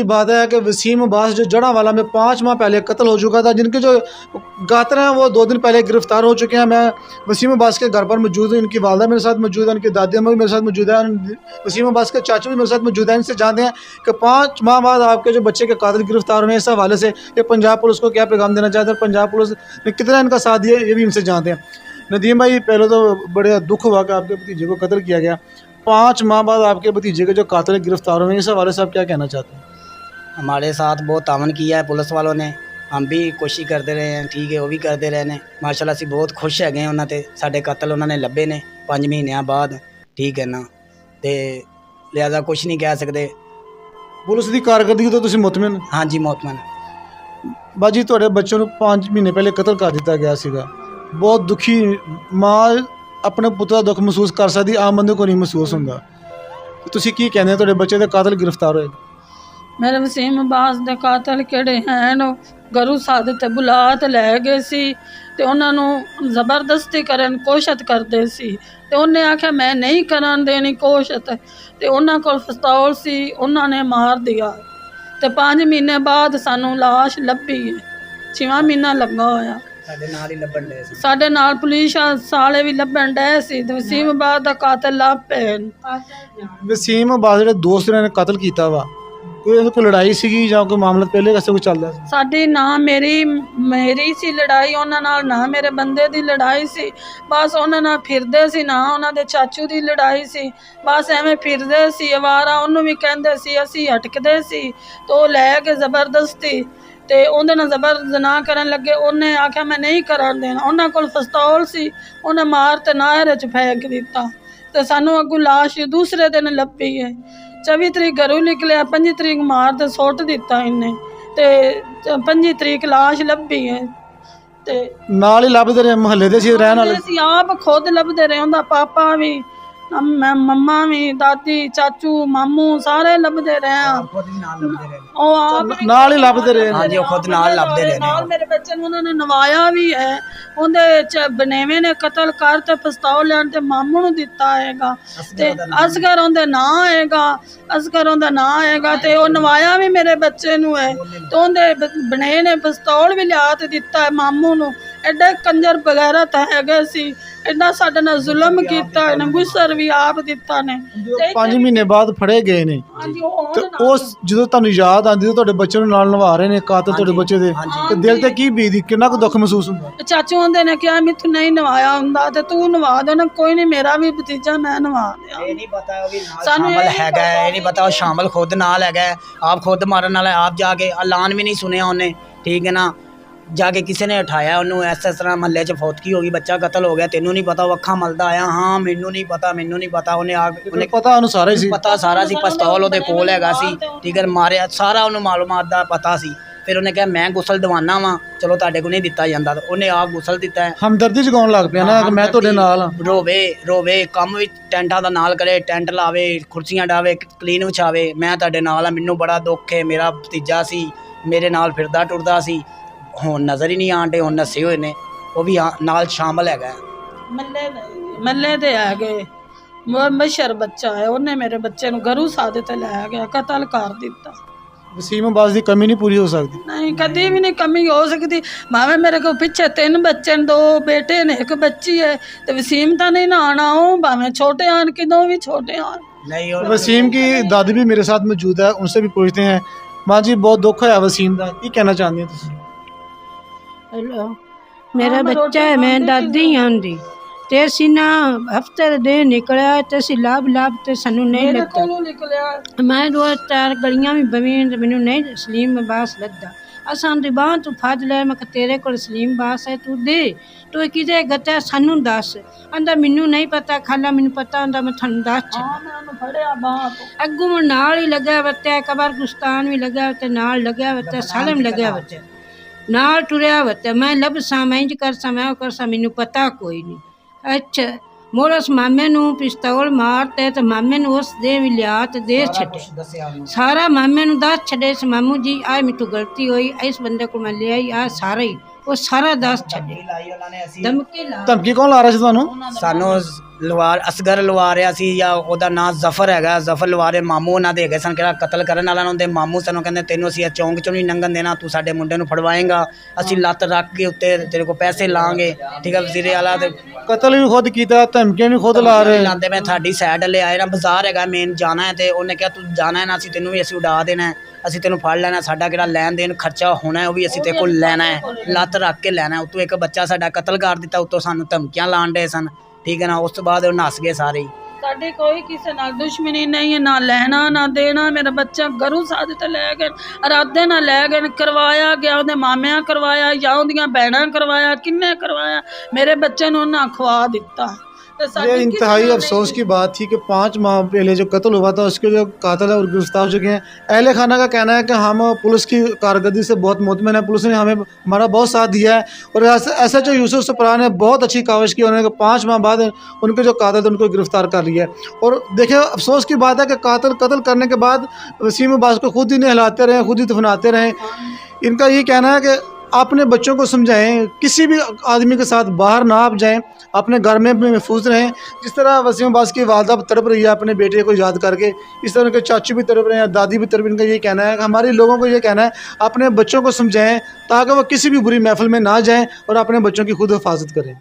की बात है कि वसीम अब्बास जो जड़ांवाला में 5 माह पहले कत्ल हो चुका था, जिनके जो गातर हैं वो 2 दिन पहले गिरफ्तार हो चुके हैं। मैं वसीम अब्बास के घर पर मौजूद हूँ, इनकी वालदा मेरे साथ मौजूद है, उनकी दादी अम्मा भी मेरे साथ मौजूद है, वसीम अब्बास के चाचू भी मेरे साथ मौजूद है। इनसे जानते हैं कि 5 माह बाद आपके जो बच्चे के कातिल गिरफ्तार हुए हैं, इस हवाले से ये पंजाब पुलिस को क्या पैगाम देना चाहते हैं, पंजाब पुलिस ने कितना इनका साथ दिया, ये भी इनसे जानते हैं। नदीम भाई, पहले तो बड़े दुख हुआ कि आपके भतीजे को कत्ल किया गया। 5 माह बाद आपके भतीजे के जो कातिल गिरफ्तार हुए हैं, इस हवाले से आप क्या कहना चाहते हैं? हमारे साथ बहुत तावन किया है पुलिस वालों ने, हम भी कोशिश करते रहे हैं, ठीक है वो भी करते रहे ने। माशाल्लाह ਅਸੀਂ बहुत खुश है उन्होंने साढ़े कत्ल उन्होंने लभे ने 5 महीनों बाद, ठीक है ना, तो लिहाजा कुछ नहीं कह सकते। पुलिस की कारकर्दगी तो तुम मुतमिन? हाँ जी मुतमिन। बाजी ਤੁਹਾਡੇ ਬੱਚੇ ਨੂੰ 5 ਮਹੀਨੇ ਪਹਿਲੇ ਕਤਲ ਕਰ ਦਿੱਤਾ ਗਿਆ ਸੀਗਾ, ਬਹੁਤ ਦੁਖੀ ਮਾਂ ਆਪਣੇ ਪੁੱਤ ਦਾ ਦੁੱਖ ਮਹਿਸੂਸ ਕਰ ਸਕਦੀ, ਆਮ ਬੰਦੇ को नहीं महसूस ਹੁੰਦਾ। ਤੁਸੀਂ ਕੀ ਕਹਿੰਦੇ ਤੁਹਾਡੇ ਬੱਚੇ ਦੇ ਕਾਤਲ ਗ੍ਰਿਫਤਾਰ ਹੋਏ? मेरे वसीम अब्बास ਦੇ ਕਾਤਲ ਕਿਹੜੇ ਹਨ, ਗਰੂ ਸਾਦਤ ਤੇ ਬੁਲਾ ਤੇ ਲੈ ਗਏ ਸੀ ਤੇ ਉਹਨਾਂ ਨੂੰ ਜ਼ਬਰਦਸਤੀ ਕਰਨ ਕੋਸ਼ਿਸ਼ ਕਰਦੇ ਸੀ ਤੇ ਉਹਨੇ ਆਖਿਆ ਮੈਂ ਨਹੀਂ ਕਰਨ ਦੇਣੀ ਕੋਸ਼ਿਸ਼, ਤੇ ਉਹਨਾਂ ਕੋਲ ਪਿਸਤੌਲ ਸੀ, ਉਹਨਾਂ ਨੇ ਮਾਰ ਦਿਆ ਤੇ 5 ਮਹੀਨੇ ਬਾਅਦ ਸਾਨੂੰ ਲਾਸ਼ ਲੱਭੀ ਹੈ। 6ਵਾਂ ਮਹੀਨਾ ਲੱਗਾ ਹੋਇਆ, ਸਾਡੇ ਨਾਲ ਹੀ ਲੱਭਣ ਡਏ ਸੀ, ਸਾਡੇ ਨਾਲ ਪੁਲਿਸ ਸਾਲੇ ਵੀ ਲੱਭਣ ਡਏ ਸੀ ਤੇ ਵਸੀਮ ਅब्बास ਦਾ ਕਾਤਲ ਲੱਭ ਪਏ। ਵਸੀਮ ਅब्बास ਜਿਹੜੇ ਦੋਸਤ ਨੇ ਕਤਲ ਕੀਤਾ ਵਾ, ਕੋਈ ਇਹਨਾਂ ਕੋਲ ਲੜਾਈ ਸੀਗੀ ਜਾਂ ਕੋਈ ਮਾਮਲਾ ਪਹਿਲੇ ਕਿਸੇ ਕੋਈ ਚੱਲਦਾ ਸੀ? ਸਾਡੀ ਨਾ ਮੇਰੀ ਸੀ ਲੜਾਈ ਉਹਨਾਂ ਨਾਲ, ਨਾ ਮੇਰੇ ਬੰਦੇ ਦੀ ਲੜਾਈ ਸੀ, ਬਸ ਉਹਨਾਂ ਨਾਲ ਫਿਰਦੇ ਸੀ, ਨਾ ਉਹਨਾਂ ਦੇ ਚਾਚੂ ਦੀ ਲੜਾਈ ਸੀ, ਬਸ ਐਵੇਂ ਫਿਰਦੇ ਸੀ ਅਵਾਰਾ। ਉਹਨੂੰ ਵੀ ਕਹਿੰਦੇ ਸੀ, ਅਸੀਂ ਹਟਕਦੇ ਸੀ ਤੇ ਉਹ ਲੈ ਕੇ ਜ਼ਬਰਦਸਤੀ ਤੇ ਉਹਦੇ ਨਾਲ ਜ਼ਬਰ ਜ਼ਨਾ ਕਰਨ ਲੱਗੇ। ਉਹਨੇ ਆਖਿਆ ਮੈਂ ਨਹੀਂ ਕਰਨ ਦੇਣਾ, ਉਹਨਾਂ ਕੋਲ ਪਿਸਤੌਲ ਸੀ, ਉਹਨੇ ਮਾਰ ਤੇ ਨਹਿਰ 'ਚ ਫੇਂਕ ਦਿੱਤਾ ਤੇ ਸਾਨੂੰ ਅੱਗੋਂ ਲਾਸ਼ ਦੂਸਰੇ ਦਿਨ ਲੱਭੀ ਹੈ। 24 ਤਰੀਕ ਘਰੋਂ ਨਿਕਲਿਆ, 25 ਤਰੀਕ ਮਾਰ ਤੇ ਸੁੱਟ ਦਿੱਤਾ ਇਹਨੇ ਤੇ 25 ਤਰੀਕ ਲਾਸ਼ ਲੱਭੀ ਹੈ। ਤੇ ਨਾਲ ਹੀ ਲੱਭਦੇ ਰਹੇ, ਮੁਹੱਲੇ ਦੇ ਸੀ ਰਹਿਣ ਵਾਲੇ? ਅਸੀਂ ਆਪ ਖੁਦ ਲੱਭਦੇ ਰਹੇ, ਉਹਦਾ ਪਾਪਾ ਵੀ, ਮੰਮਾ ਵੀ, ਦਾਦੀ, ਚਾਚੂ, ਮਾਮੂ ਸਾਰੇ ਲੱਭਦੇ ਰਹੇ। ਖੁਦ ਵੀ ਨਾਲ ਲੱਭਦੇ ਰਹੇ, ਉਹ ਆਪ ਨਾਲ ਹੀ ਲੱਭਦੇ ਰਹੇ? ਹਾਂਜੀ ਉਹ ਖੁਦ ਨਾਲ ਲੱਭਦੇ ਰਹੇ ਨਾਲ। ਮੇਰੇ ਬੱਚੇ ਨੂੰ ਉਹਨਾਂ ਨੇ ਨਵਾਇਆ ਵੀ ਹੈ, ਉਹਦੇ ਚ ਬਨੇਵੇਂ ਨੇ ਕਤਲ ਕਰ ਤੇ ਪਿਸਤੌਲ ਲੈਣ ਤੇ ਮਾਮੂ ਨੂੰ ਦਿੱਤਾ ਹੈਗਾ ਤੇ ਅਸਗਰ ਉਹਦੇ ਨਾਂ ਹੈਗਾ, ਅਸਗਰ ਉਹਦਾ ਨਾਂ ਹੈਗਾ ਤੇ ਉਹ ਨਵਾਇਆ ਵੀ ਮੇਰੇ ਬੱਚੇ ਨੂੰ ਹੈ ਤੇ ਉਹਦੇ ਬਨੇ ਨੇ ਪਿਸਤੌਲ ਵੀ ਲਿਆ ਤੇ ਦਿੱਤਾ ਹੈ ਮਾਮੂ ਨੂੰ। ਐਡਾ ਕੰਜਰ ਵਗੈਰਾ ਤਾਂ ਹੈਗੇ ਸੀ, ਐਡਾ ਸਾਡੇ ਨਾਲ ਜ਼ੁਲਮ ਕੀਤਾ ਇਹਨੇ, ਗੁੱਸਰ ਵੀ ਆਪ ਦਿੱਤਾ ਨੇ। 5 ਮਹੀਨੇ ਬਾਅਦ ਫੜੇ ਗਏ ਨੇ ਤੇ ਉਸ ਜਦੋਂ ਤੁਹਾਨੂੰ ਯਾਦ ਆਉਂਦੀ ਤੁਹਾਡੇ ਬੱਚੇ ਨੂੰ ਨਾਲ ਨਵਾ ਰਹੇ ਨੇ ਕਾਤਲ ਤੁਹਾਡੇ ਬੱਚੇ ਦੇ, ਤੇ ਦਿਲ ਤੇ ਕੀ ਬੀਤਦੀ, ਕਿੰਨਾ ਕੁ ਦੁੱਖ ਮਹਿਸੂਸ ਹੁੰਦਾ? ਚਾਚੂ ਆਂਦੇ ਨੇ ਕਿਹਾ ਮੈਥੋਂ ਨਹੀਂ ਨਵਾਇਆ ਹੁੰਦਾ ਤੇ ਤੂੰ ਨਵਾ ਦੇਣਾ, ਕੋਈ ਨਹੀਂ ਮੇਰਾ ਵੀ ਭਤੀਜਾ ਮੈਂ ਨਵਾ ਦਿਆਂ। ਇਹ ਨਹੀਂ ਪਤਾ ਉਹ ਵੀ ਨਾਲ ਸ਼ਾਮਲ ਹੈਗਾ, ਇਹ ਨਹੀਂ ਪਤਾ ਉਹ ਸ਼ਾਮਲ ਖੁਦ ਨਾਲ ਹੈਗਾ, ਆਪ ਖੁਦ ਮਾਰਨ ਵਾਲਾ, ਆਪ ਜਾ ਕੇ ਐਲਾਨ ਵੀ ਨਹੀਂ ਸੁਣਿਆ ਉਹਨੇ, ਠੀਕ ਹੈ ਨਾ, जाके किसी ने उठाया उन्होंने, इस तरह महल्ले च फौतकी होगी, बच्चा कतल हो गया, तेनों नहीं पता, वो अखा मलदा आया, हाँ मैनू नहीं पता, मैनू नहीं पता। उन्हें पता सारा ही पता सारा सी, पिस्तौल ਉਹਦੇ ਕੋਲ ਹੈਗਾ ਸੀ, ਠੀਕ ਹੈ, ਮਾਰਿਆ ਸਾਰਾ ਉਹਨੂੰ ਮਾਲੂਮਾਤ ਦਾ ਪਤਾ ਸੀ। ਫਿਰ ਉਹਨੇ ਕਿਹਾ ਮੈਂ ਗੁਸਲ ਦਵਾਨਾ ਵਾਂ, ਚਲੋ ਤੁਹਾਡੇ ਕੋਲ ਨਹੀਂ ਦਿੱਤਾ ਜਾਂਦਾ, ਤਾਂ ਉਹਨੇ ਆਪ ਗੁਸਲ ਦਿੱਤਾ ਹੈ। ਹਮਦਰਦੀ ਜਗਾਉਣ ਲੱਗ ਪਿਆ ਨਾ ਕਿ ਮੈਂ ਤੁਹਾਡੇ ਨਾਲ ਹਾਂ। ਰੋਵੇ ਕੰਮ ਵੀ ਟੈਂਟਾਂ ਦਾ ਨਾਲ ਕਰੇ, ਟੈਂਟ ਲਾਵੇ, ਕੁਰਸੀਆਂ ਡਾਵੇ, ਕਲੀਨ ਵਿਛਾਵੇ, ਮੈਂ ਤੁਹਾਡੇ ਨਾਲ ਆ, ਮੈਨੂੰ ਬੜਾ ਦੁੱਖ ਹੈ, ਮੇਰਾ ਭਤੀਜਾ ਸੀ, ਮੇਰੇ ਨਾਲ ਫਿਰਦਾ ਟੁਰਦਾ ਸੀ, ਹੁਣ ਨਜ਼ਰ ਹੀ ਨਹੀਂ ਆਣ ਡੇ, ਹੁਣ ਨੱਸੇ ਹੋਏ ਨੇ, ਉਹ ਵੀ ਨਾਲ ਸ਼ਾਮਲ ਹੈਗਾ। ਮੱਲੇ ਦੇ ਹੈਗੇ ਮਸ਼ਰ ਬੱਚਾ ਹੈ, ਉਹਨੇ ਮੇਰੇ ਬੱਚੇ ਨੂੰ ਗਰੂ ਸਾਦੇ ਤੇ ਲੈ ਗਿਆ, ਕਤਲ ਕਰ ਦਿੱਤਾ। ਵਸੀਮ ਅब्बास ਦੀ ਕਮੀ ਨਹੀਂ ਪੂਰੀ ਹੋ ਸਕਦੀ? ਨਹੀਂ, ਕਦੀ ਵੀ ਨਹੀਂ ਕਮੀ ਹੋ ਸਕਦੀ। ਭਾਵੇਂ ਮੇਰੇ ਕੋਲ ਪਿੱਛੇ 3 ਬੱਚੇ ਨੇ, 2 ਬੇਟੇ ਨੇ, 1 ਬੱਚੀ ਹੈ, ਤੇ ਵਸੀਮ ਤਾਂ नहीं ना आना, हो भावें छोटे आन किदों भी छोटे आन नहीं। वसीम की दादी भी मेरे साथ मौजूद है, उनसे भी पूछते हैं। माँ जी, बहुत दुख होया वसीम का, की कहना चाहती हैं तुसीं? हेलो, मेरा बच्चा है, मैं दादी हाँ उनकी, ते असी ना हफ्ते दे निकलिया ते असी लाभ ते सानू नहीं लगता। मैं 2-4 गलियां भी बवी ते मैनू नहीं वसीम अब्बास लगदा। असां दी बांह तू फड़ लिया, मैं तेरे कोल वसीम अब्बास है, तू दे, तू किते गता सानू दस। आंदा मैनू नहीं पता, खाला मैनू पता हुंदा मैं थानू दस। अग्गों नाल ही लग्या वत्या, कब्रिस्तान भी लग्या ते नाल लग्या वत्या, सालम लग्या वत्या, नाल टुरिया वत्या। मैं लभसा, मैं इंज करसा, मैं करसा, मैनू पता कोई नहीं। अच्छा, मोर उस मामे नू पिस्तौल मारते तो मामे नू उस दे भी लिया तो दे छड़े, सारा मामे नू दस छड़े। मामू जी आ मेरे तो गलती हुई, इस बंदे को मैं ले आई, आ सारा ही ਉਹ ਸਾਰਾ ਦੱਸ ਛੱਡੇ ਲਾਈ ਉਹਨਾਂ ਨੇ ਅਸੀਂ ਧਮਕੀ ਲਾ ਧਮਕੀ ਕੌਣ ਲਾ ਰਿਹਾ ਸੀ ਤੁਹਾਨੂੰ? ਸਾਨੂੰ ਲਵਾ ਅਸਗਰ ਲਵਾ ਰਿਹਾ ਸੀ, ਜਾਂ ਉਹਦਾ ਨਾਂ ਜ਼ਫਰ ਹੈਗਾ, ਜ਼ਫਰ ਲਵਾ ਰਹੇ ਮਾਮੂ ਉਹਨਾਂ ਦੇ ਹੈਗੇ ਸਨ, ਕਿਹੜਾ ਕਤਲ ਕਰਨ ਵਾਲਾ ਉਹਨਾਂ ਦੇ ਮਾਮੂ ਸਾਨੂੰ ਕਹਿੰਦੇ ਤੈਨੂੰ ਅਸੀਂ ਇਹ ਚੌਂਕ ਚੋਂ ਨਹੀਂ ਲੰਘਣ ਦੇਣਾ, ਤੂੰ ਸਾਡੇ ਮੁੰਡੇ ਨੂੰ ਫੜਵਾਏਂਗਾ, ਅਸੀਂ ਲੱਤ ਰੱਖ ਕੇ ਉੱਤੇ ਤੇਰੇ ਕੋਲ ਪੈਸੇ ਲਾਂਗੇ, ਠੀਕ ਹੈ। ਵਜ਼ੀਰੇ ਵਾਲਾ ਤੇ ਕਤਲ ਵੀ ਖੁਦ ਕੀਤਾ, ਧਮਕੀਆਂ ਵੀ ਖੁਦ ਲਾ ਰਹੇ। ਲਾਂਦੇ ਮੈਂ ਤੁਹਾਡੀ ਸਾਈਡ ਲੈ ਆਏ ਨਾ, ਬਾਜ਼ਾਰ ਹੈਗਾ ਮੇਨ ਜਾਣਾ ਹੈ, ਤੇ ਉਹਨੇ ਕਿਹਾ ਤੂੰ ਜਾਣਾ ਹੈ ਨਾ, ਅਸੀਂ ਤੈਨੂੰ ਵੀ ਅਸੀਂ ਉਡਾ ਦੇਣਾ ਹੈ, ਅਸੀਂ ਤੈਨੂੰ ਫੜ ਲੈਣਾ, ਸਾਡਾ ਕਿਹੜਾ ਲੈਣ ਦੇਣ ਖਰਚਾ ਹੋਣਾ ਹੈ ਉਹ ਵੀ ਅਸੀਂ ਤੇਰੇ ਕੋਲ ਲੈਣਾ ਹੈ, ਲੱਤ ਰੱਖ ਕੇ ਲੈਣਾ। ਉਤੋਂ ਇੱਕ ਬੱਚਾ ਸਾਡਾ ਕਤਲ ਕਰ ਦਿੱਤਾ, ਉਤੋਂ ਸਾਨੂੰ ਧਮਕੀਆਂ ਲਾਣ ਡੇ ਸਨ, ਠੀਕ ਹੈ ਨਾ। ਉਸ ਤੋਂ ਬਾਅਦ ਉਹ ਨੱਸ ਗਏ ਸਾਰੇ ਹੀ। ਸਾਡੀ ਕੋਈ ਕਿਸੇ ਨਾਲ ਦੁਸ਼ਮਣੀ ਨਹੀਂ ਹੈ, ਨਾ ਲੈਣਾ ਨਾ ਦੇਣਾ। ਮੇਰਾ ਬੱਚਾ ਗਰੂ ਸਾਧ ਤੇ ਲੈ ਗਏ, ਇਰਾਦੇ ਨਾਲ ਲੈ ਗਏ, ਕਰਵਾਇਆ ਗਿਆ, ਉਹਦੇ ਮਾਮਿਆਂ ਕਰਵਾਇਆ ਜਾਂ ਉਹਦੀਆਂ ਭੈਣਾਂ ਕਰਵਾਇਆ, किन्ने करवाया, मेरे बच्चे ने उन्हें खवा दिता। ये इंतहाई अफसोस की बात थी कि 5 माह पहले जो कत्ल हुआ था उसके जो कातिल है और गिरफ्तार हो चुके हैं। अहले खाना का कहना है कि हम पुलिस की कारकर्दगी से बहुत मुतमिन है, पुलिस ने हमें हमारा बहुत साथ दिया है और ऐसा जो यूसुफ सुपरा ने बहुत अच्छी काविश की, उन्होंने 5 माह बाद उनके जो कातिल थे उनको गिरफ्तार कर लिया है। और देखिए अफसोस की बात है कि कत्ल करने के बाद वसीम अब्बास को खुद ही नहलाते रहे, खुद ही दफनाते रहे। इनका ये कहना है कि अपने बच्चों को समझाएं, किसी भी आदमी के साथ बाहर ना आप जाएं, अपने घर में महफूज रहें। जिस तरह वसीम अब्बास की वालदा तड़प रही है अपने बेटे को याद करके, इस तरह के चाचू भी तड़प रहे हैं, दादी भी तड़प। इनका ये कहना है कि हमारे लोगों को ये कहना है अपने बच्चों को समझाएं ताकि वो किसी भी बुरी महफिल में ना जाएं और अपने बच्चों की खुद हिफाजत करें।